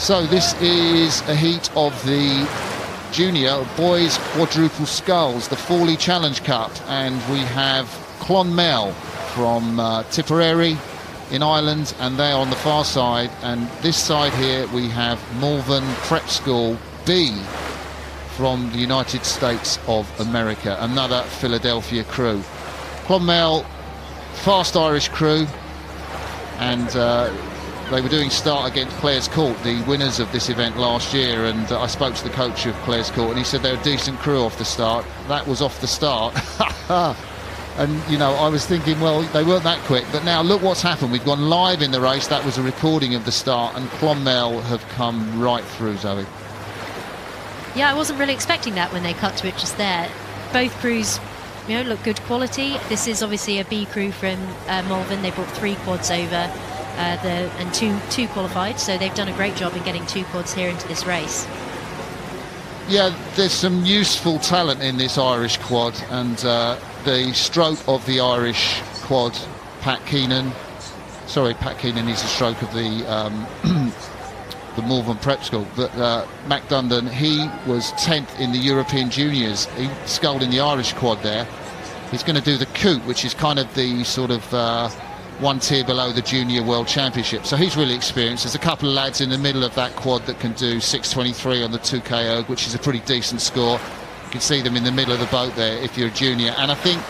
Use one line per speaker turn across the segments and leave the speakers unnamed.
So this is a heat of the junior boys quadruple sculls, the Fawley Challenge Cup, and we have Clonmel from Tipperary in Ireland, and they're on the far side, and this side here we have Malvern Prep School B from the United States of America, another Philadelphia crew. Clonmel, fast Irish crew, and they were doing start against Clare's Court, the winners of this event last year, and I spoke to the coach of Clare's Court and he said they're a decent crew off the start. That was off the start. And, you know, I was thinking, well, they weren't that quick, but now look what's happened. We've gone live in the race. That was a recording of the start, and Clonmel have come right through, Zoe.
Yeah, I wasn't really expecting that when they cut to it just there. Both crews, you know, look good quality. This is obviously a B crew from Malvern. They brought 3 quads over and two qualified, so they've done a great job in getting 2 quads here into this race.
Yeah, there's some useful talent in this Irish quad, and the stroke of the Irish quad, Pat Keenan is the stroke of the the Malvern Prep School, but Mac Dundon, he was 10th in the European Juniors. He sculled in the Irish quad there. He's going to do the coupe, which is kind of the sort of one tier below the Junior World Championship, so he's really experienced. There's a couple of lads in the middle of that quad that can do 6:23 on the 2K erg, which is a pretty decent score. You can see them in the middle of the boat there if you're a junior, and I think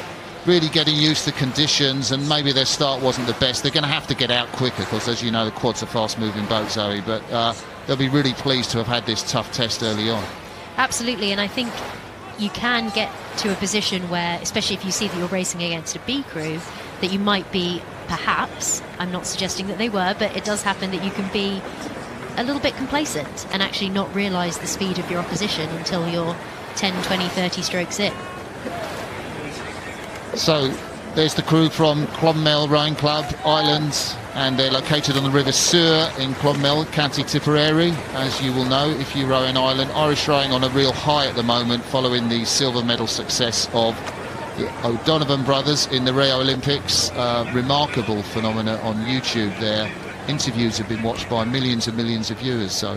really getting used to conditions, and maybe their start wasn't the best. They're going to have to get out quicker because, as you know, the quad's a fast-moving boat, Zoe, but they'll be really pleased to have had this tough test early on. Absolutely,
and I think you can get to a position where, especially if you see that you're racing against a B crew, that you might be, perhaps, I'm not suggesting that they were, but it does happen that you can be a little bit complacent and actually not realise the speed of your opposition until you're 10, 20, 30 strokes in. So there's the crew from Clonmel Rowing Club, Ireland, and they're located on the River Suir in Clonmel, County Tipperary. As you will know if you row in Ireland, Irish rowing on a real high at the moment following the silver medal success of the O'Donovan brothers in the Rio Olympics. Remarkable phenomena on YouTube. Their interviews have been watched by millions and millions of viewers. So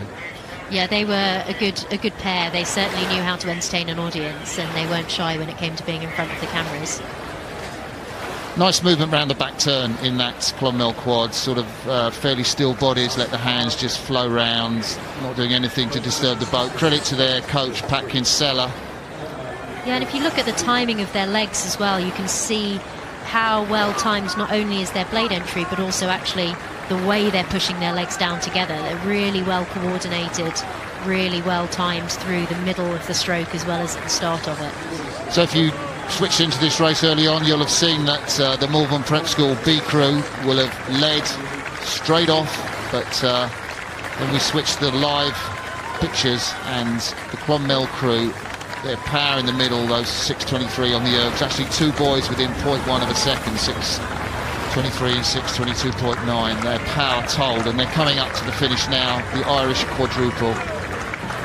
yeah, they were a good pair. They certainly knew how to entertain an audience, and they weren't shy when it came to being in front of the cameras. Nice movement round the back turn in that Clonmel quad, sort of fairly still bodies, let the hands just flow round, not doing anything to disturb the boat. Credit to their coach, Pat Kinsella. Yeah, and if you look at the timing of their legs as well, you can see how well timed not only is their blade entry, but also actually the way they're pushing their legs down together. They're really well coordinated, really well timed through the middle of the stroke as well as at the start of it. So if you switched into this race early on, you'll have seen that the Malvern Prep School B crew will have led straight off, but when we switched the live pictures, and the Clonmel crew, their power in the middle, those 6:23 on the ergs, actually 2 boys within 0.1 of a second, 6:23, 6:22.9. Their power told, and they're coming up to the finish now, the Irish quadruple.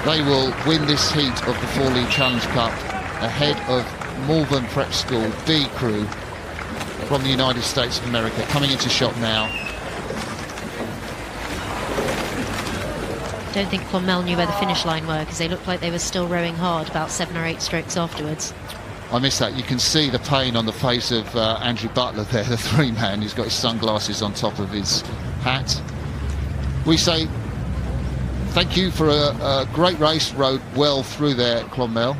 They will win this heat of the Fawley Challenge Cup ahead of Malvern Prep School B crew from the United States of America, coming into shot now. I don't think Clonmel knew where the finish line were, because they looked like they were still rowing hard about 7 or 8 strokes afterwards. I missed that. You can see the pain on the face of Andrew Butler there, the 3-man. He's got his sunglasses on top of his hat. We say thank you for a great race, rowed well through there, Clonmel.